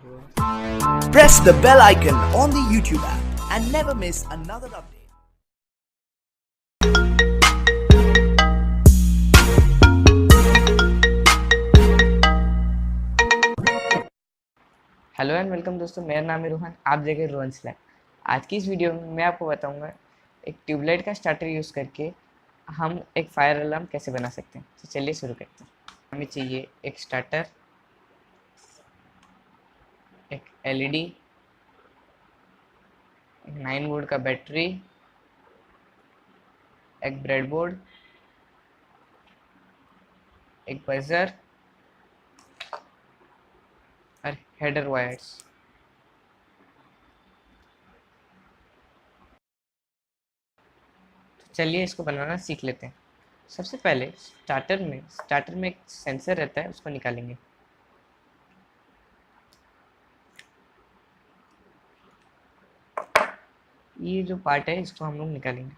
Press the bell icon on the YouTube app and never miss another update. Hello and welcome दोस्तों, मेरा नाम है रोहन। आप देख रहे हैं रोहन स्लैग। आज की इस वीडियो में मैं आपको बताऊंगा एक ट्यूबलाइट का स्टार्टर यूज़ करके हम एक फायर अलार्म कैसे बना सकते हैं। तो चलिए शुरू करते हैं। हमें चाहिए एक स्टार्टर, एक एलईडी, एक 9 वोल्ट का बैटरी, एक ब्रेडबोर्ड, एक बजर और हेडर वायर्स। तो चलिए इसको बनाना सीख लेते हैं। सबसे पहले स्टार्टर में एक सेंसर रहता है, उसको निकालेंगे। ये जो पार्ट है इसको हम लोग निकालेंगे।